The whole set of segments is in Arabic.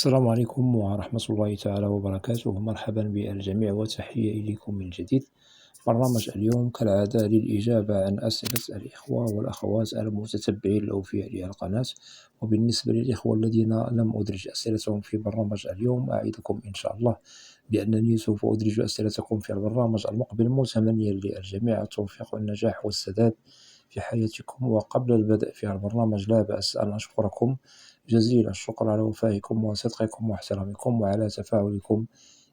السلام عليكم ورحمة الله تعالى وبركاته. مرحبا بالجميع وتحية إليكم من جديد. برنامج اليوم كالعادة للإجابة عن أسئلة الإخوة والأخوات المتتبعين الأوفياء للقناة. وبالنسبة للإخوة الذين لم أدرج أسئلتهم في برنامج اليوم، أعدكم إن شاء الله بأنني سوف أدرج أسئلتكم في البرنامج المقبل، متمنيا للجميع التوفيق والنجاح والسداد في حياتكم. وقبل البدء في البرنامج لا بأس أن أشكركم جزيل الشكر على وفائكم وصدقكم واحترامكم وعلى تفاعلكم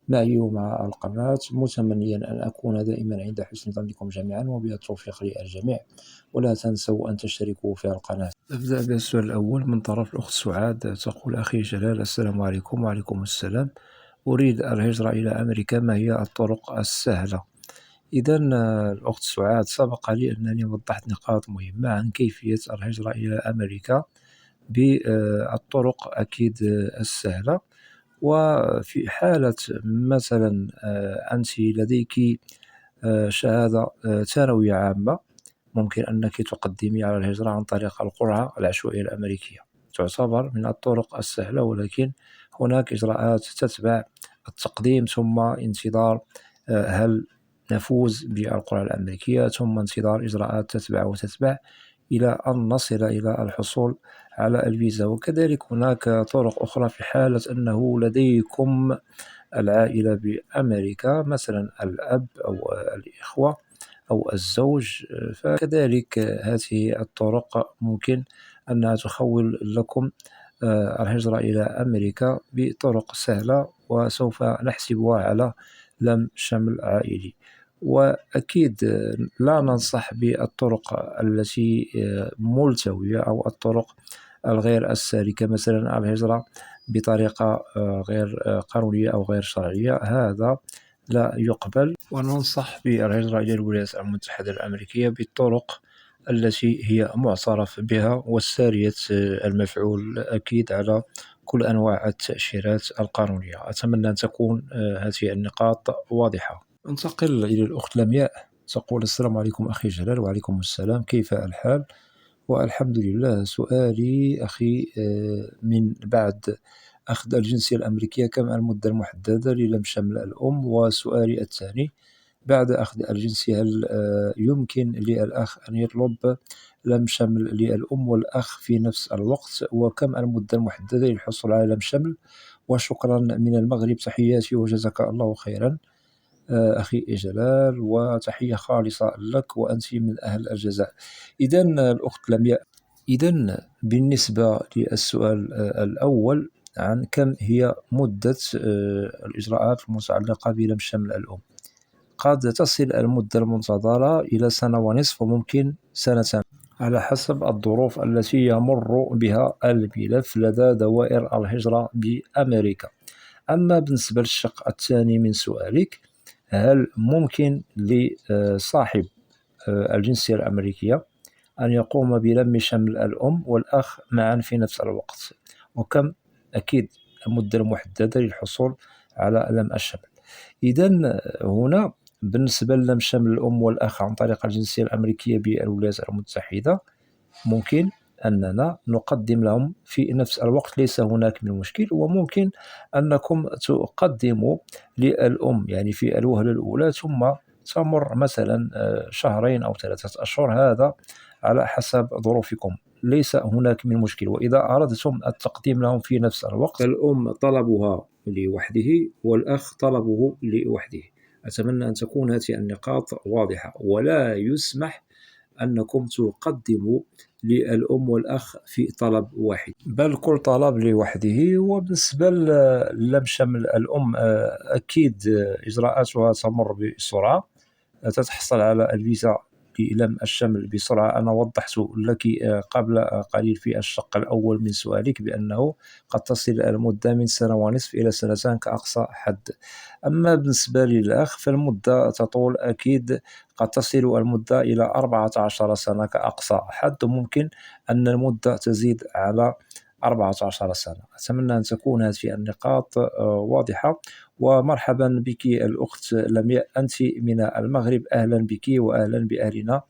معي ومع القناة، متمنيا أن أكون دائما عند حسن ظنكم جميعا، وبالتوفيق للجميع. ولا تنسوا أن تشتركوا في القناة. نبدأ بالسؤال الأول من طرف الأخت سعاد، تقول: أخي جلال، السلام عليكم. وعليكم السلام. أريد الهجرة إلى أمريكا، ما هي الطرق السهلة؟ إذا الأخت سعاد، سبق لي أنني وضحت نقاط مهمة عن كيفية الهجرة إلى أمريكا بالطرق أكيد السهلة. وفي حالة مثلا أنت لديك شهادة ثانوية عامة، ممكن أنك تقدمي على الهجرة عن طريق القرعة العشوائية الأمريكية، تعتبر من الطرق السهلة، ولكن هناك إجراءات تتبع التقديم، ثم انتظار هل نفوز بالقرعة الأمريكية، ثم انتظار إجراءات تتبع وتتبع إلى أن نصل إلى الحصول على الفيزا. وكذلك هناك طرق أخرى في حالة أنه لديكم العائلة بأمريكا، مثلا الأب أو الإخوة أو الزوج، فكذلك هذه الطرق ممكن أنها تخول لكم الهجرة إلى أمريكا بطرق سهلة، وسوف نحسبها على لم شمل عائلي. وأكيد لا ننصح بالطرق التي ملتوية أو الطرق الغير السالكة، مثلا الهجرة بطريقة غير قانونية أو غير شرعية، هذا لا يقبل. وننصح بالهجرة إلى الولايات المتحدة الأمريكية بالطرق التي هي معترف بها والسارية المفعول أكيد على كل أنواع التأشيرات القانونية. أتمنى أن تكون هذه النقاط واضحة. انتقل إلى الأخت لمياء، تقول: السلام عليكم أخي جلال. وعليكم السلام، كيف الحال؟ والحمد لله. سؤالي أخي، من بعد أخذ الجنسية الأمريكية كم المدة المحددة للم شمل الأم؟ وسؤالي الثاني: بعد أخذ الجنسية هل يمكن للأخ أن يطلب لم شمل للأم والأخ في نفس الوقت؟ وكم المدة المحددة للحصول على لم شمل؟ وشكرا من المغرب، تحياتي وجزاك الله خيرا أخي جلال، وتحية خالصة لك وأنت من أهل الجزائر. إذا الأخت لمياء، إذا بالنسبة للسؤال الأول عن كم هي مدة الإجراءات المتعلقة بلم شمل الأم، قد تصل المدة المنتظرة إلى سنة ونصف، وممكن سنتين على حسب الظروف التي يمر بها الملف لدى دوائر الهجرة بأمريكا. أما بالنسبة للشق الثاني من سؤالك، هل ممكن لصاحب الجنسية الأمريكية أن يقوم بلم شمل الأم والأخ معا في نفس الوقت؟ وكم أكيد المدة المحددة للحصول على لم الشمل؟ إذا هنا بالنسبة للم شمل الأم والأخ عن طريق الجنسية الأمريكية بالولايات المتحدة، ممكن أننا نقدم لهم في نفس الوقت، ليس هناك من مشكل. وممكن أنكم تقدموا للأم يعني في الوهلة الأولى، ثم تمر مثلا شهرين أو 3 أشهر، هذا على حسب ظروفكم، ليس هناك من مشكل. وإذا أردتم التقديم لهم في نفس الوقت، الأم طلبها لوحده والأخ طلبه لوحده. أتمنى أن تكون هذه النقاط واضحة، ولا يسمح أنكم تقدموا للأم والأخ في طلب واحد، بل كل طلب لوحده. وبالنسبة للم شمل الأم، أكيد إجراءاتها تمر بسرعة، تتحصل على الفيزا لم الشمل بسرعة. أنا وضحت لك قبل قليل في الشق الأول من سؤالك بأنه قد تصل المدة من سنة ونصف إلى سنتين كأقصى حد. أما بالنسبة للأخ فالمدة تطول، أكيد قد تصل المدة إلى 14 سنة كأقصى حد، وممكن أن المدة تزيد على 14 سنة. أتمنى أن تكون هذه النقاط واضحة. ومرحبا بك الأخت لمياء، أنت من المغرب، أهلا بك وأهلا بأهلنا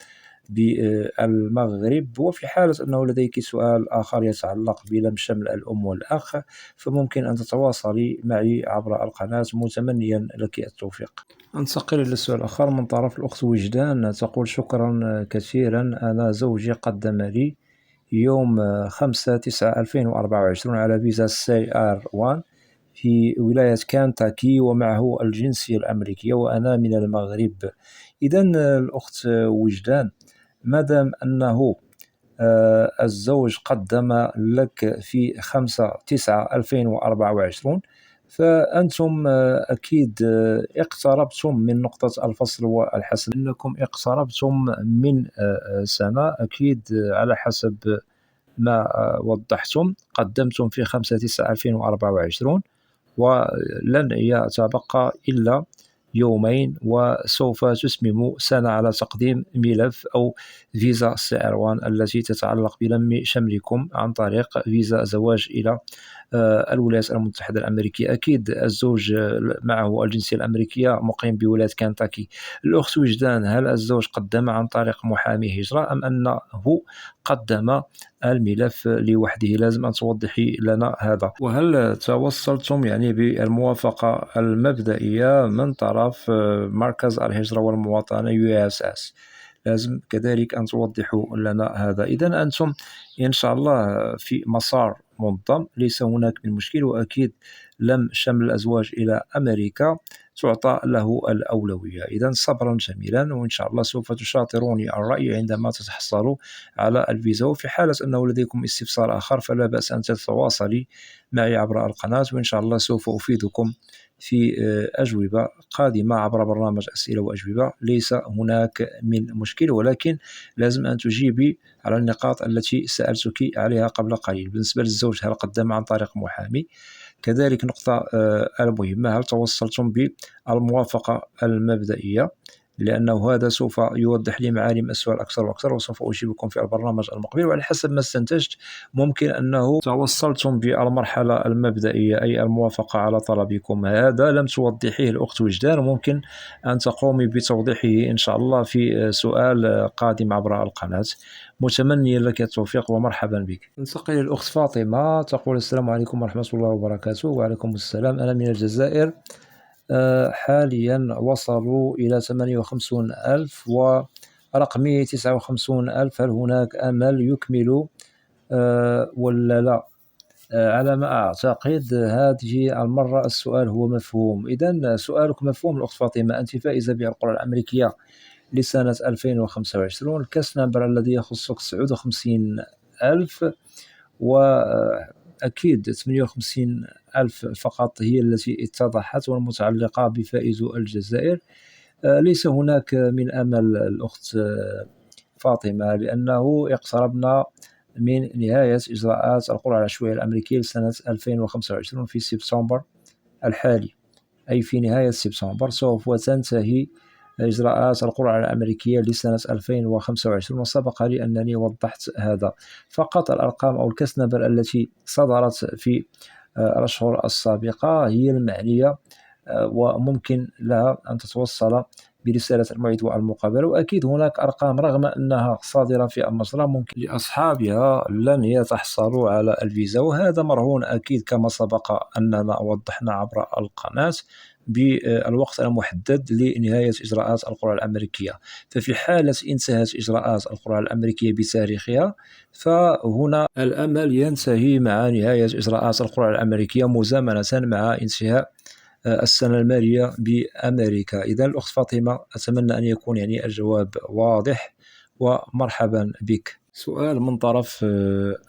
بالمغرب. وفي حالة أنه لديك سؤال آخر يتعلق بلم شمل الأم والأخ، فممكن أن تتواصلي معي عبر القناة، متمنيا لك التوفيق. ننتقل للسؤال الآخر من طرف الأخت وجدان، تقول: شكرا كثيرا، أنا زوجي قدم لي يوم 5/9/2024 على فيزا CR1 في ولاية كانتاكي، ومعه الجنسية الأمريكية، وأنا من المغرب. إذا الأخت وجدان، مادام أنه الزوج قدم لك في 5/9/2024، فأنتم أكيد اقتربتم من نقطة الفصل والحسم، إنكم اقتربتم من سنة أكيد، على حسب ما وضحتم. قدمتم في 5/9/2024، ولن يتبقى إلا يومين وسوف تتمم سنة على تقديم ملف أو فيزا CR1 التي تتعلق بلم شملكم عن طريق فيزا زواج إلى الولايات المتحدة الأمريكية. أكيد الزوج معه الجنسية الأمريكية، مقيم بولاية كنتاكي. الأخت وجدان، هل الزوج قدم عن طريق محامي هجرة أم أنه قدم الملف لوحده؟ لازم أن توضحي لنا هذا. وهل توصلتم يعني بالموافقة المبدئية من طرف مركز الهجرة والمواطنة USS؟ لازم كذلك أن توضحوا لنا هذا. إذا أنتم إن شاء الله في مسار منظم، ليس هناك من مشكل، وأكيد لم شمل الأزواج إلى أمريكا تعطى له الأولوية. إذا صبرا جميلا، وإن شاء الله سوف تشاطروني الرأي عندما تتحصلوا على الفيزا. وفي حالة أنه لديكم استفسار آخر فلا بأس أن تتواصلي معي عبر القناة، وإن شاء الله سوف أفيدكم في أجوبة قادمة عبر برنامج أسئلة وأجوبة. ليس هناك من مشكل، ولكن لازم أن تجيبي على النقاط التي سألتك عليها قبل قليل. بالنسبة للزوج، هل قدم عن طريق محامي؟ كذلك نقطة المهمة، هل توصلتم بالموافقة المبدئية؟ لأنه هذا سوف يوضح لي معالم السؤال أكثر وأكثر، وسوف أجيبكم في البرنامج المقبل. وعلى حسب ما استنتجت، ممكن أنه توصلتم بالمرحلة المبدئية، أي الموافقة على طلبكم. هذا لم توضحيه الأخت وجدان، ممكن أن تقومي بتوضيحه إن شاء الله في سؤال قادم عبر القناة. متمنيا لك التوفيق ومرحبا بك. ننتقل للأخت فاطمة، تقول: السلام عليكم ورحمة الله وبركاته. وعليكم السلام، أنا من الجزائر. حاليا وصلوا إلى 58,000 ورقمي 59,000، هل هناك أمل يكملوا ولا لا؟ على ما أعتقد هذه المرة السؤال هو مفهوم. إذا سؤالك مفهوم الأخت فاطمة، أنت فائزة بالقرعة الأمريكية لسنة 2025. الكاس نمبر الذي يخصك 59,000، وأكيد 58,000 فقط هي التي اتضحت والمتعلقة بفائز الجزائر. ليس هناك من أمل الأخت فاطمة، لأنه اقتربنا من نهاية إجراءات القرعة العشوائية الأمريكية لسنة 2025 في سبتمبر الحالي، أي في نهاية سبتمبر سوف تنتهي إجراءات القرعة الأمريكية لسنة 2025، وسبق لي أنني وضحت هذا. فقط الأرقام أو الكاس نمبر التي صدرت في الأشهر السابقة هي المعنية، وممكن لها أن تتوصل برسالة الموعد والمقابلة. وأكيد هناك أرقام رغم أنها صادرة في النشرة ممكن لأصحابها لن يتحصلوا على الفيزا، وهذا مرهون أكيد كما سبق أننا وضحنا عبر القناة بالوقت المحدد لنهاية إجراءات القرعة الأمريكية. ففي حالة انتهت إجراءات القرعة الأمريكية بتاريخها، فهنا الأمل ينتهي مع نهاية إجراءات القرعة الأمريكية مزامنة مع انتهاء السنة المالية بأمريكا. إذا الأخت فاطمة، أتمنى أن يكون يعني الجواب واضح، ومرحبا بك. سؤال من طرف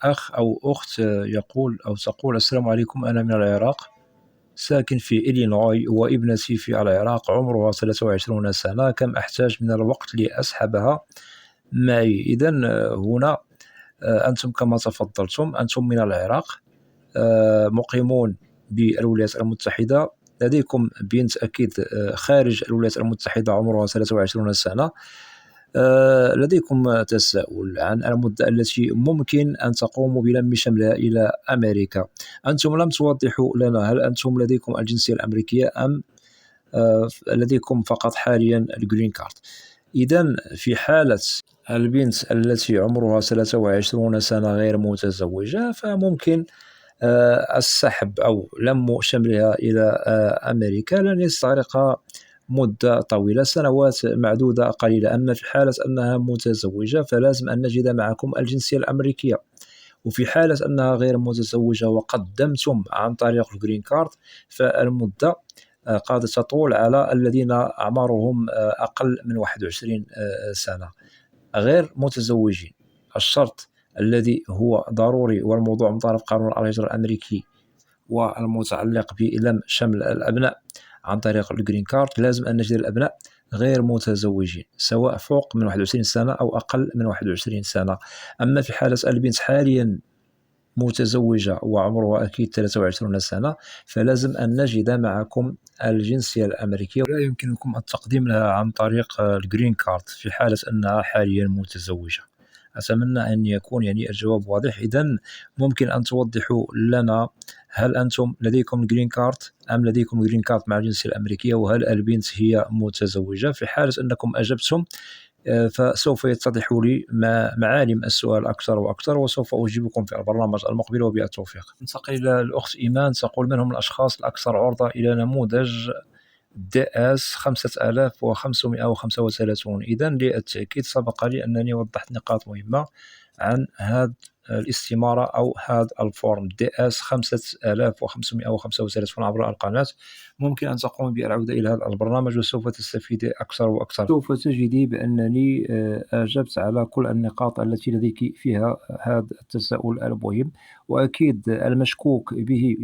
أخ أو أخت يقول أو تقول: السلام عليكم، أنا من العراق، ساكن في إلينوي، وابنتي في العراق عمرها 23 سنة، كم أحتاج من الوقت لأسحبها معي؟ إذا هنا أنتم كما تفضلتم، أنتم من العراق، مقيمون بالولايات المتحدة، لديكم بنت أكيد خارج الولايات المتحدة عمرها 23 سنة. لديكم تساؤل عن المدة التي ممكن أن تقوموا بلم شملها إلى أمريكا. أنتم لم توضحوا لنا، هل أنتم لديكم الجنسية الأمريكية أم لديكم فقط حاليا الجرين كارد؟ إذا في حالة البنت التي عمرها 23 سنة غير متزوجة، فممكن السحب أو لم شملها إلى أمريكا لن يستغرق مدة طويلة، سنوات معدودة قليلة. أما في حالة أنها متزوجة فلازم أن نجد معكم الجنسية الأمريكية. وفي حالة أنها غير متزوجة وقدمتم عن طريق الجرين كارد، فالمدة قد تطول على الذين أعمارهم أقل من 21 سنة. غير متزوجين، الشرط الذي هو ضروري والموضوع من طرف قانون الهجرة الأمريكي والمتعلق بلم شمل الأبناء عن طريق الجرين كارد، لازم أن نجد الأبناء غير متزوجين، سواء فوق من 21 سنة أو أقل من 21 سنة. أما في حالة البنت حاليا متزوجة وعمرها أكيد 23 سنة، فلازم أن نجد معكم الجنسية الأمريكية، ولا يمكنكم التقديم لها عن طريق الجرين كارد في حالة أنها حاليا متزوجة. أتمنى أن يكون يعني الجواب واضح. إذا ممكن أن توضحوا لنا، هل أنتم لديكم الجرين كارد أم لديكم جرين كارد مع الجنسية الأمريكية؟ وهل البنت هي متزوجة؟ في حالة أنكم أجبتم فسوف يتضح لي معالم السؤال أكثر وأكثر، وسوف أجيبكم في البرنامج المقبل وبالتوفيق. ننتقل إلى الأخت إيمان، تقول: من هم الأشخاص الأكثر عرضة إلى نموذج DS 5535؟ إذا للتأكيد سبق لي أنني وضحت نقاط مهمة عن هذا الاستمارة أو هذا الفورم DS 5535 عبر القناة. ممكن أن تقوم بالعودة إلى هذا البرنامج وسوف تستفيد أكثر وأكثر. سوف تجدي بأنني أجبت على كل النقاط التي لديك فيها هذا التساؤل المهم، وأكيد المشكوك به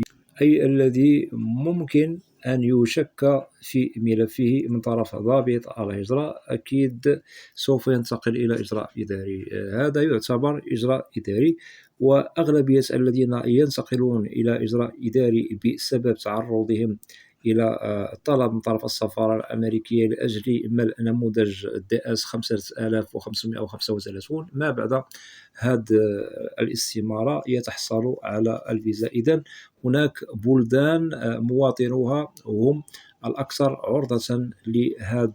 أي الذي ممكن أن يشك في ملفه من طرف ضابط الهجرة أكيد سوف ينتقل إلى إجراء إداري. هذا يعتبر إجراء إداري، وأغلبية الذين ينتقلون إلى إجراء إداري بسبب تعرضهم إلى طلب من طرف السفارة الأمريكية لأجل ملء نموذج DS 5535 ما بعد هذه الاستمارة يتحصل على الفيزا. إذن هناك بلدان مواطنوها هم الأكثر عرضة لهذا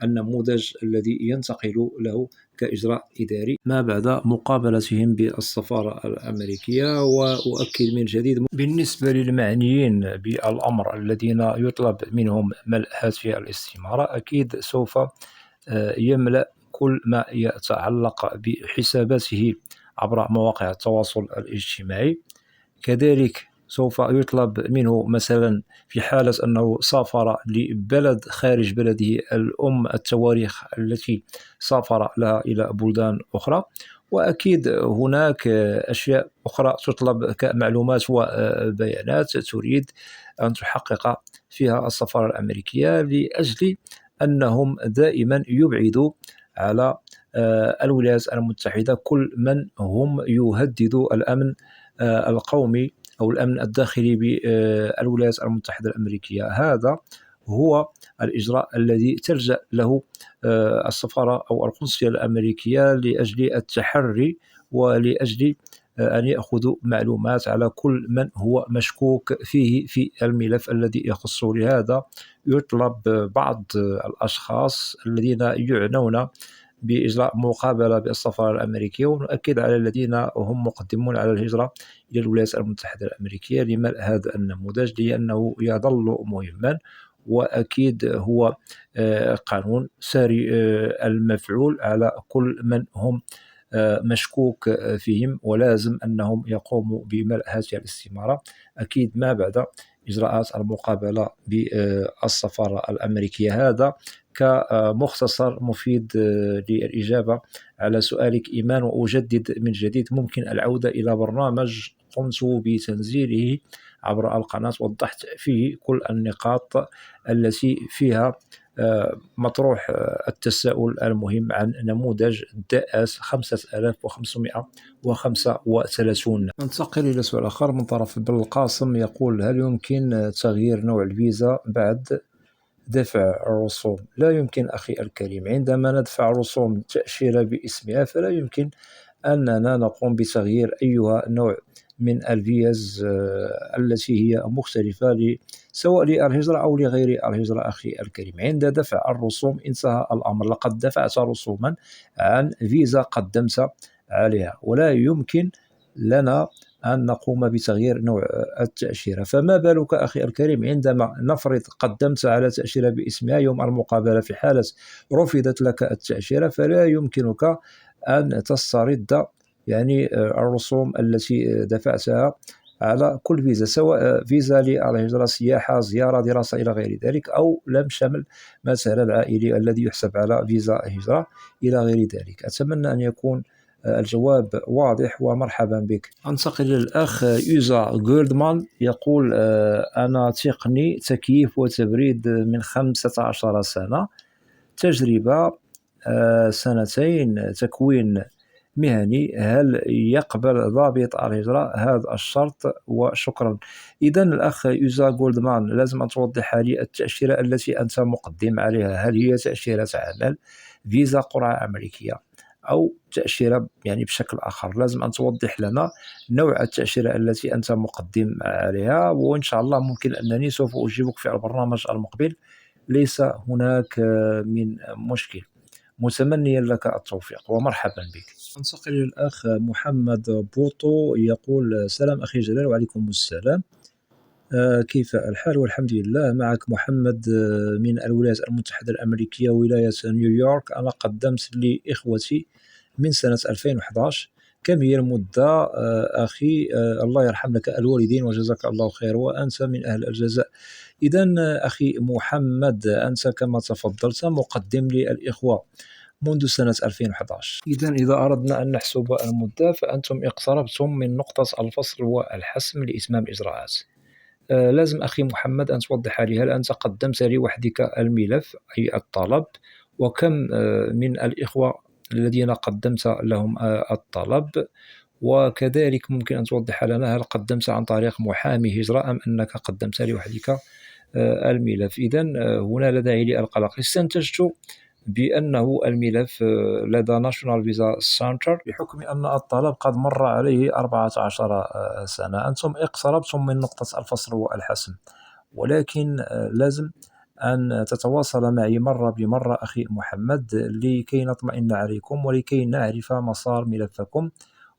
النموذج الذي ينتقل له كإجراء إداري ما بعد مقابلتهم بالسفارة الأمريكية. وأؤكد من جديد بالنسبة للمعنيين بالأمر الذين يطلب منهم ملء هذه الاستمارة، أكيد سوف يملأ كل ما يتعلق بحساباته عبر مواقع التواصل الاجتماعي. كذلك سوف يطلب منه مثلا في حالة أنه سافر لبلد خارج بلده الأم التواريخ التي سافر لها إلى بلدان أخرى. وأكيد هناك أشياء أخرى تطلب كمعلومات وبيانات تريد أن تحقق فيها السفارة الأمريكية، لأجل أنهم دائما يبعدوا على الولايات المتحدة كل من هم يهددوا الأمن القومي أو الأمن الداخلي بالولايات المتحدة الأمريكية. هذا هو الإجراء الذي تلجأ له السفارة أو القنصلية الأمريكية لأجل التحري ولأجل أن يأخذوا معلومات على كل من هو مشكوك فيه في الملف الذي يخصه. لهذا يطلب بعض الأشخاص الذين يعنون بإجراء مقابلة بالسفارة الأمريكية، ونؤكد على الذين هم مقدمون على الهجرة إلى الولايات المتحدة الأمريكية لملء هذا النموذج، لأنه يظل مهما، وأكيد هو قانون ساري المفعول على كل من هم مشكوك فيهم، ولازم أنهم يقوموا بملء هذه الاستمارة أكيد ما بعد إجراءات المقابلة بالسفارة الأمريكية. هذا كمختصر مفيد للإجابة على سؤالك إيمان. وأجدد من جديد ممكن العودة إلى برنامج قمت بتنزيله عبر القناة، وضحت فيه كل النقاط التي فيها مطروح التساؤل المهم عن نموذج DS 5535. ننتقل إلى سؤال آخر من طرف بن القاسم، يقول: هل يمكن تغيير نوع الفيزا بعد دفع الرسوم؟ لا يمكن أخي الكريم. عندما ندفع رسوم تأشيرة باسمها فلا يمكن أننا نقوم بتغيير أيها نوع من الفيز التي هي مختلفة سواء للهجرة أو لغير الهجرة أخي الكريم. عند دفع الرسوم انتهى الأمر، لقد دفعت رسوما عن فيزا قدمت عليها، ولا يمكن لنا أن نقوم بتغيير نوع التأشيرة. فما بالك أخي الكريم عندما نفرض قدمت على تأشيرة باسمها، يوم المقابلة في حالة رفضت لك التأشيرة فلا يمكنك أن تسترد يعني الرسوم التي دفعتها على كل فيزا، سواء فيزا للهجرة، سياحة، زيارة، دراسة إلى غير ذلك، أو لم شمل مثلا العائلي الذي يحسب على فيزا هجرة إلى غير ذلك. أتمنى أن يكون الجواب واضح، ومرحبا بك. أنتقل للأخ يوزا جولدمان، يقول أنا تقني تكييف وتبريد من 15 سنة، تجربة 2 تكوين مهني، هل يقبل ضابط الهجرة هذا الشرط؟ وشكرا. إذا الأخ يوزا جولدمان، لازم أن توضح لي التأشيرة التي أنت مقدم عليها، هل هي تأشيرة عمل، فيزا قرعة أمريكية، أو تأشيرة يعني بشكل آخر؟ لازم أن توضح لنا نوع التأشيرة التي أنت مقدم عليها، وإن شاء الله ممكن أنني سوف أجيبك في البرنامج المقبل، ليس هناك من مشكل. متمنيا لك التوفيق ومرحبا بك. انتقل للأخ محمد بوطو، يقول سلام أخي جلال. وعليكم السلام، كيف الحال؟ والحمد لله. معك محمد من الولايات المتحدة الأمريكية، ولاية نيويورك. أنا قدمت لإخوتي من سنة 2011. كم هي المدة أخي؟ الله يرحم لك الوالدين وجزاك الله خير، وأنت من أهل الجزاء. إذا أخي محمد، أنت كما تفضلت مقدم للإخوة منذ سنة 2011. إذا أردنا أن نحسب المدة، فأنتم اقتربتم من نقطة الفصل والحسم لإتمام الإجراءات. لازم أخي محمد أن توضح لي، هل أنت قدمت لوحدك الملف أي الطلب؟ وكم من الإخوة الذين قدمت لهم الطلب؟ وكذلك ممكن أن توضح لنا، هل قدمت عن طريق محامي هجرة أم أنك قدمت لوحدك الملف؟ إذا هنا لا داعي للقلق. استنتجت بأنه الملف لدى ناشونال فيزا سنتر، بحكم أن الطلب قد مر عليه 14 سنة. أنتم اقتربتم من نقطة الفصل والحسم، ولكن لازم أن تتواصل معي مرة بمرة أخي محمد، لكي نطمئن عليكم ولكي نعرف مسار ملفكم،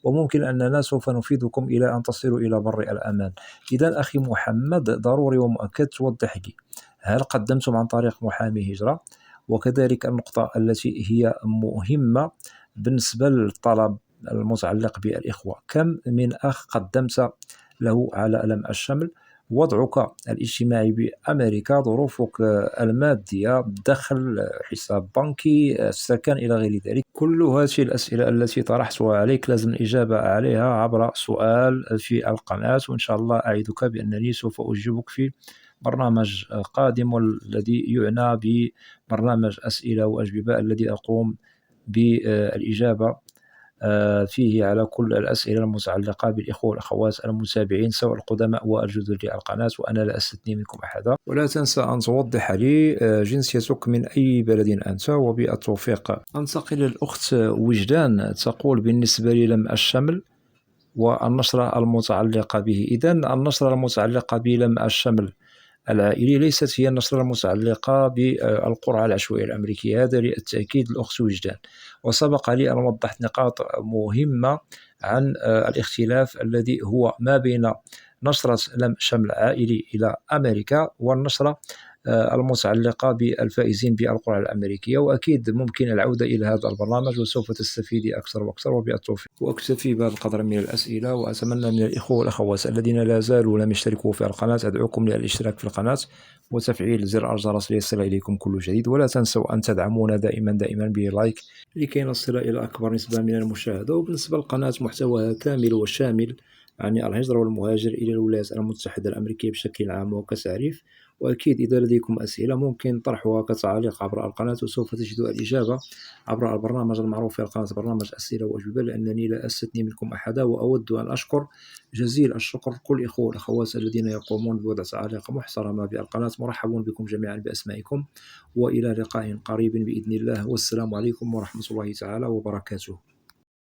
وممكن أننا سوف نفيدكم إلى أن تصلوا إلى بر الأمان. إذا أخي محمد، ضروري ومؤكد توضح لي، هل قدمتم عن طريق محامي هجرة؟ وكذلك النقطة التي هي مهمة بالنسبة للطلب المتعلق بالإخوة، كم من أخ قدمت له على ألم الشمل؟ وضعك الاجتماعي بأمريكا، ظروفك المادية، دخل، حساب بنكي، سكن إلى غير ذلك. كل هذه الأسئلة التي طرحتها عليك لازم الإجابة عليها عبر سؤال في القناة، وإن شاء الله أعدك بأنني سوف أجيبك في برنامج قادم، والذي يعنى ببرنامج أسئلة وأجوبة، الذي أقوم بالإجابة فيه على كل الأسئلة المتعلقة بالإخوة والأخوات المتابعين، سواء القدماء والجدد للقناة، وأنا لا أستثني منكم أحدا. ولا تنسى أن توضح لي جنسيتك، من أي بلد أنت، وبالتوفيق. أنتقل للأخت وجدان، تقول بالنسبة لي لم الشمل والنشرة المتعلقة به. إذا النشرة المتعلقة بلم الشمل العائلي ليست هي النشرة المتعلقة بالقرعة العشوائية الأمريكية، هذا للتأكيد الأخت وجدان. وسبق لي أن وضحت نقاط مهمة عن الاختلاف الذي هو ما بين نشرة لم شمل عائلي إلى أمريكا والنشرة المتعلقة بالفائزين بالقرعة الأمريكية. وأكيد ممكن العودة إلى هذا البرنامج وسوف تستفيدي أكثر وأكثر، وبالتوفيق. وأكتفي بهذا القدر من الأسئلة، وأتمنى من الإخوة والأخوات الذين لا زالوا لم يشتركوا في القناة، أدعوكم للاشتراك في القناة وتفعيل زر الجرس ليصل إليكم كل جديد. ولا تنسوا أن تدعمونا دائما بلايك، لكي نصل إلى أكبر نسبة من المشاهدة. وبالنسبة للقناة، محتواها كامل وشامل عن الهجرة والمهاجر إلى الولايات المتحدة الأمريكية بشكل عام وكتعريف. وأكيد إذا لديكم أسئلة ممكن طرحها كتعليق عبر القناة، وسوف تجدوا الإجابة عبر البرنامج المعروف في القناة، برنامج أسئلة وأجوبة، لأنني لا أستثني منكم أحدا. وأود أن أشكر جزيل الشكر كل الإخوة والأخوات الذين يقومون بوضع تعاليق محترمة بالقناة. مرحب بكم جميعا بأسمائكم، وإلى لقاء قريب بإذن الله، والسلام عليكم ورحمة الله تعالى وبركاته.